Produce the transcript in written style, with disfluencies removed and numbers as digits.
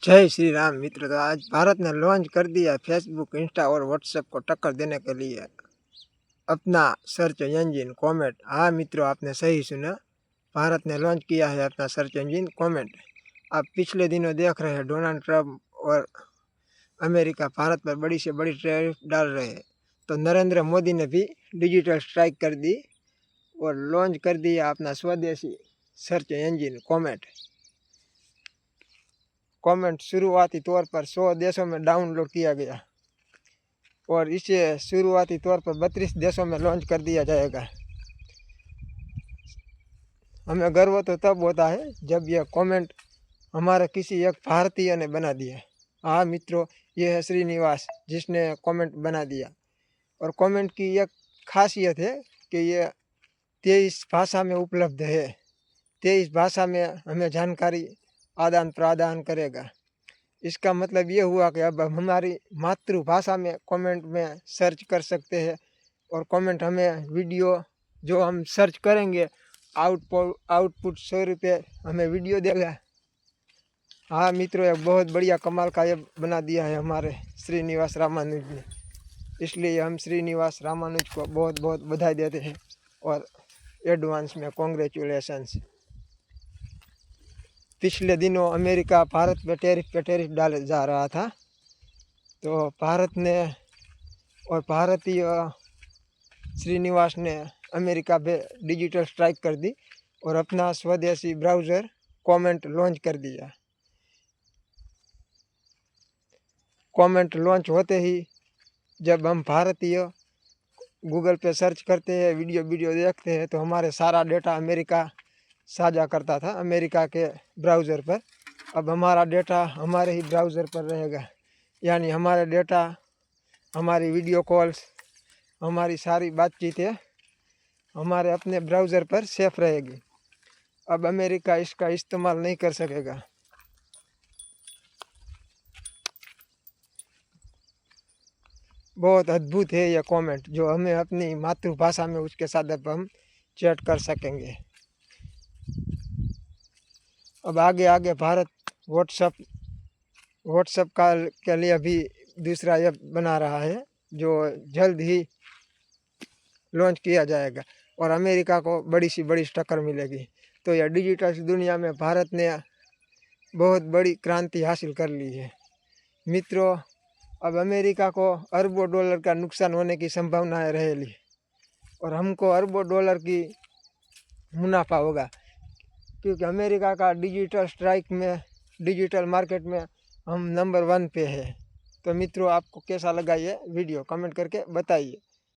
जय श्री राम मित्र। तो आज भारत ने लॉन्च कर दिया फेसबुक, इंस्टा और व्हाट्सएप को टक्कर देने के लिए अपना सर्च इंजन कॉमेट। हाँ मित्रों, आपने सही सुना, भारत ने लॉन्च किया है अपना सर्च इंजन कॉमेट। आप पिछले दिनों देख रहे हैं डोनाल्ड ट्रंप और अमेरिका भारत पर बड़ी से बड़ी टैरिफ डाल रहे हैं। तो नरेंद्र मोदी ने भी डिजिटल स्ट्राइक कर दी और लॉन्च कर दिया अपना स्वदेशी सर्च इंजन कॉमेट। कमेंट शुरुआती तौर पर 100 देशों में डाउनलोड किया गया और इसे शुरुआती तौर पर 32 देशों में लॉन्च कर दिया जाएगा। हमें गर्व तो तब होता है जब यह कमेंट हमारे किसी एक भारतीय ने बना दिया। हाँ मित्रों, ये है श्रीनिवास जिसने कमेंट बना दिया। और कमेंट की एक खासियत है कि ये 23 भाषा में उपलब्ध है। 23 भाषा में हमें जानकारी आदान प्रदान करेगा। इसका मतलब ये हुआ कि अब हम हमारी मातृभाषा में कमेंट में सर्च कर सकते हैं और कमेंट हमें वीडियो जो हम सर्च करेंगे आउटपुट 100 रुपये हमें वीडियो देगा। हाँ मित्रों, एक बहुत बढ़िया कमाल का ये बना दिया है हमारे श्रीनिवास रामानुज ने। इसलिए हम श्रीनिवास रामानुज को बहुत बहुत बधाई देते हैं और एडवांस में कॉन्ग्रेचुलेशंस। पिछले दिनों अमेरिका भारत पे टैरिफ डाले जा रहा था, तो भारत ने और भारतीय श्रीनिवास ने अमेरिका पे डिजिटल स्ट्राइक कर दी और अपना स्वदेशी ब्राउज़र कमेंट लॉन्च कर दिया। कमेंट लॉन्च होते ही जब हम भारतीय गूगल पे सर्च करते हैं, वीडियो देखते हैं, तो हमारे सारा डेटा अमेरिका साझा करता था अमेरिका के ब्राउज़र पर। अब हमारा डेटा हमारे ही ब्राउज़र पर रहेगा, यानी हमारा डेटा, हमारी वीडियो कॉल्स, हमारी सारी बातचीतें हमारे अपने ब्राउज़र पर सेफ रहेगी। अब अमेरिका इसका इस्तेमाल नहीं कर सकेगा। बहुत अद्भुत है यह कमेंट, जो हमें अपनी मातृभाषा में उसके साथ अब हम चैट कर सकेंगे। अब आगे भारत व्हाट्सएप का के लिए भी दूसरा ऐप बना रहा है जो जल्द ही लॉन्च किया जाएगा और अमेरिका को बड़ी सी बड़ी टक्कर मिलेगी। तो यह डिजिटल दुनिया में भारत ने बहुत बड़ी क्रांति हासिल कर ली है। मित्रों, अब अमेरिका को अरबों डॉलर का नुकसान होने की संभावनाएं रहेगी और हमको अरबों डॉलर की मुनाफा होगा, क्योंकि अमेरिका का डिजिटल स्ट्राइक में, डिजिटल मार्केट में हम नंबर 1 पे है। तो मित्रों, आपको कैसा लगा ये वीडियो कमेंट करके बताइए।